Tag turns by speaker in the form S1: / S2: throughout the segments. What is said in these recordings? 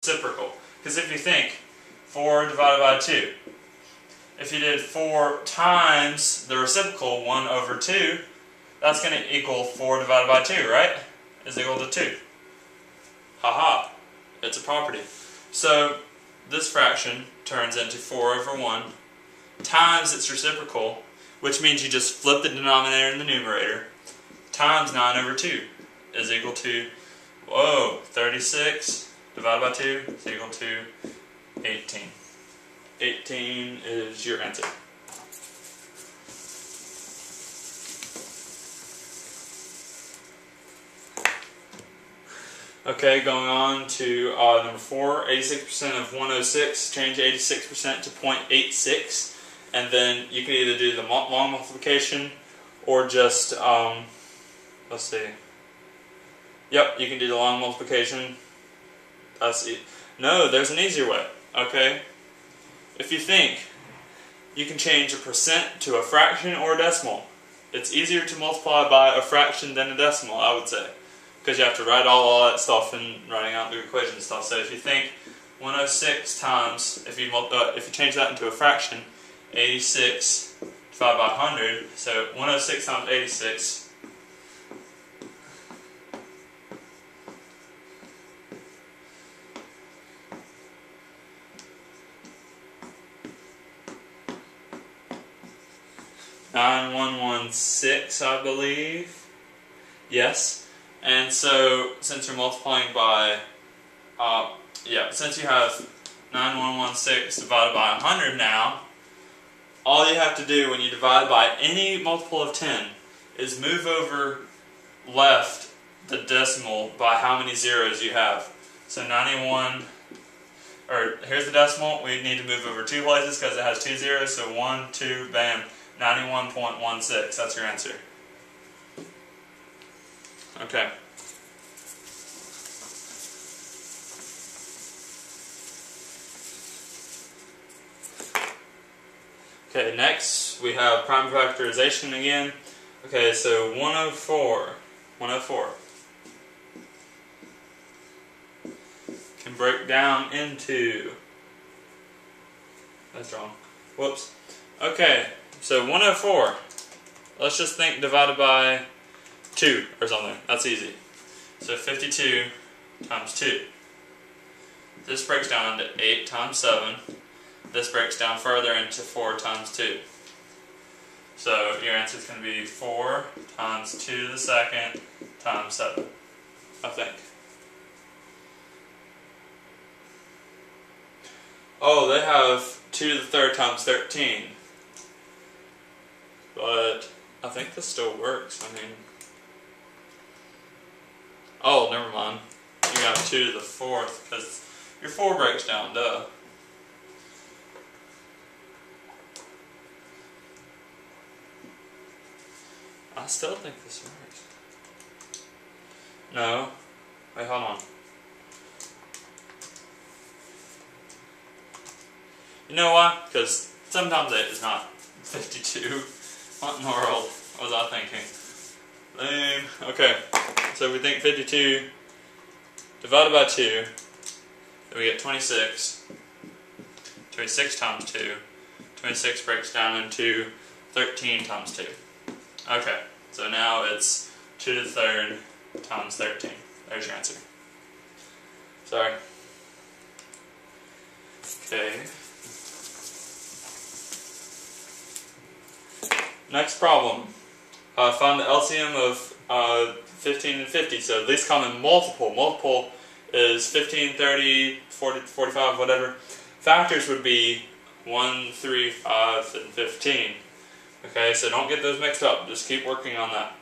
S1: reciprocal. Because if you think 4 divided by 2, if you did 4 times the reciprocal, 1 over 2, that's going to equal 4 divided by 2, right? Is equal to 2. Haha, it's a property. So this fraction turns into 4 over 1 times its reciprocal, which means you just flip the denominator in the numerator, times 9 over 2 is equal to, 36 divided by 2 is equal to 18. 18 is your answer. Okay, going on to number 4, 86% of 106, change 86% to 0.86, and then you can either do the long multiplication or just, let's see, yep, you can do the long multiplication. That's it. No, there's an easier way, okay? If you think, you can change a percent to a fraction or a decimal. It's easier to multiply by a fraction than a decimal, I would say, because you have to write all that stuff and writing out the equation and stuff. So if you think 106 times, if you change that into a fraction, 86 divided by 100, so 106 times 86, $9,116, I believe. Yes. And so, since you're multiplying by, since you have 9,116 divided by 100 now, all you have to do when you divide by any multiple of 10 is move over left the decimal by how many zeros you have. So 91, or here's the decimal, we need to move over 2 places because it has 2 zeros, so 1, 2, bam, 91.16, that's your answer. Okay. Okay, next we have prime factorization again. Okay, so 104 can break down into, that's wrong, whoops. Okay, so 104, let's just think divided by 2 or something, that's easy. So 52 times 2. This breaks down into 8 times 7. This breaks down further into 4 times 2. So your answer is going to be 4 times 2 to the second times 7, I think. Oh, they have 2 to the third times 13. But I think this still works. I mean, oh, never mind. You got 2 to the fourth because your 4 breaks down, duh. I still think this works. No. Wait, hold on. You know why? Because 7 times 8 is not 52. What in the world was I thinking? Lame. Okay. So we think 52 divided by 2, then we get 26. 26 times 2. 26 breaks down into 13 times 2. Okay, so now it's 2 to the third times 13. There's your answer. Sorry. Okay. Next problem. Find the LCM of 15 and 50. So these come in multiple. Multiple is 15, 30, 40, 45, whatever. Factors would be 1, 3, 5, and 15. Okay, so don't get those mixed up. Just keep working on that.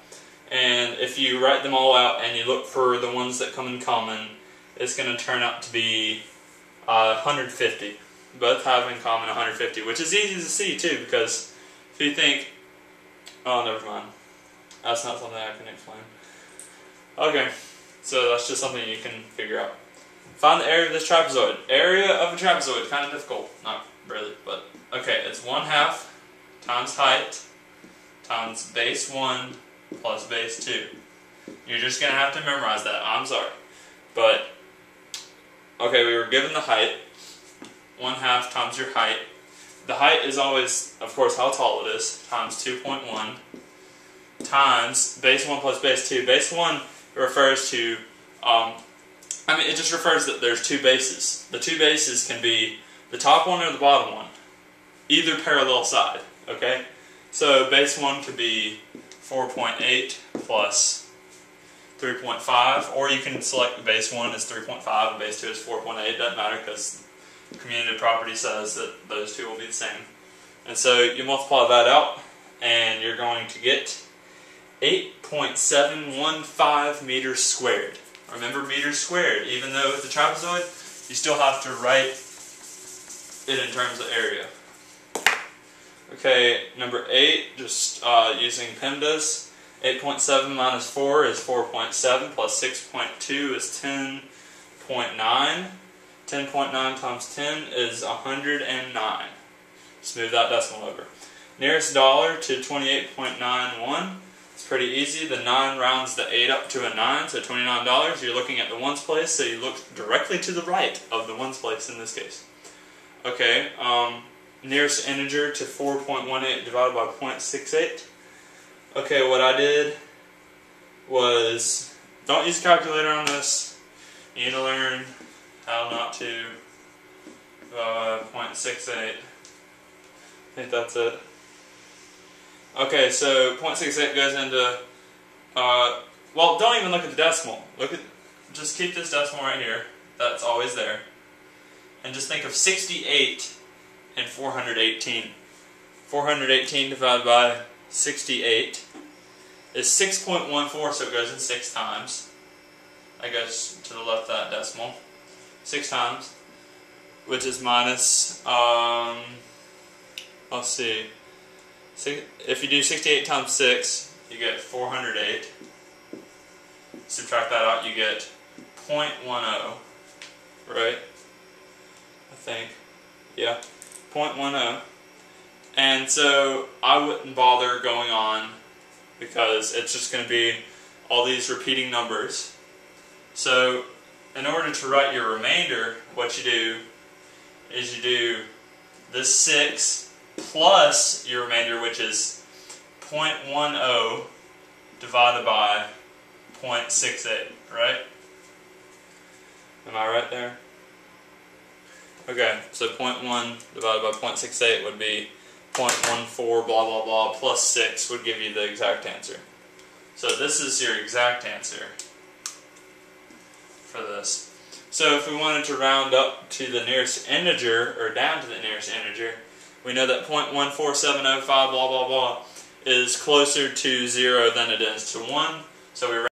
S1: And if you write them all out and you look for the ones that come in common, it's going to turn out to be 150. Both have in common 150, which is easy to see too, because if you think, oh, never mind. That's not something I can explain. Okay, so that's just something you can figure out. Find the area of this trapezoid. Area of a trapezoid, kind of difficult. Not really, but okay, it's 1/2 times height times base 1 plus base 2. You're just going to have to memorize that. I'm sorry. But okay, we were given the height, 1/2 times your height. The height is always, of course, how tall it is, times 2.1, times base 1 plus base 2. Base 1 refers to, it just refers that there's two bases. The two bases can be the top one or the bottom one, either parallel side, okay? So base 1 could be 4.8 plus 3.5, or you can select the base 1 as 3.5 and base 2 is 4.8. Doesn't matter because community property says that those two will be the same. And so you multiply that out and you're going to get 8.715 meters squared. Remember meters squared, even though it's a trapezoid, you still have to write it in terms of area. Okay, number 8, just using PEMDAS. 8.7 minus 4 is 4.7, plus 6.2 is 10.9. 10.9 times 10 is 109. Smooth that decimal over. Nearest dollar to 28.91. It's pretty easy. The 9 rounds the 8 up to a 9, so $29. You're looking at the ones place, so you look directly to the right of the ones place in this case. Okay, nearest integer to 4.18 divided by 0.68. Okay, what I did was, don't use a calculator on this. You need to learn how not to 0.68. I think that's it. Okay, so 0.68 goes into, well, don't even look at the decimal. Just keep this decimal right here. That's always there. And just think of 68 and 418. 418 divided by 68 is 6.14, so it goes in 6 times. That goes to the left of that decimal. 6 times, which is minus, let's see, if you do 68 times 6, you get 408. Subtract that out, you get 0.10, right? I think, yeah, 0.10. And so I wouldn't bother going on because it's just going to be all these repeating numbers. So in order to write your remainder, what you do is you do this 6 plus your remainder, which is 0.10 divided by 0.68, right? Am I right there? Okay, so 0.1 divided by 0.68 would be 0.14 blah blah blah plus 6 would give you the exact answer. So this is your exact answer for this. So if we wanted to round up to the nearest integer, or down to the nearest integer, we know that 0.14705 blah blah blah is closer to 0 than it is to 1, so we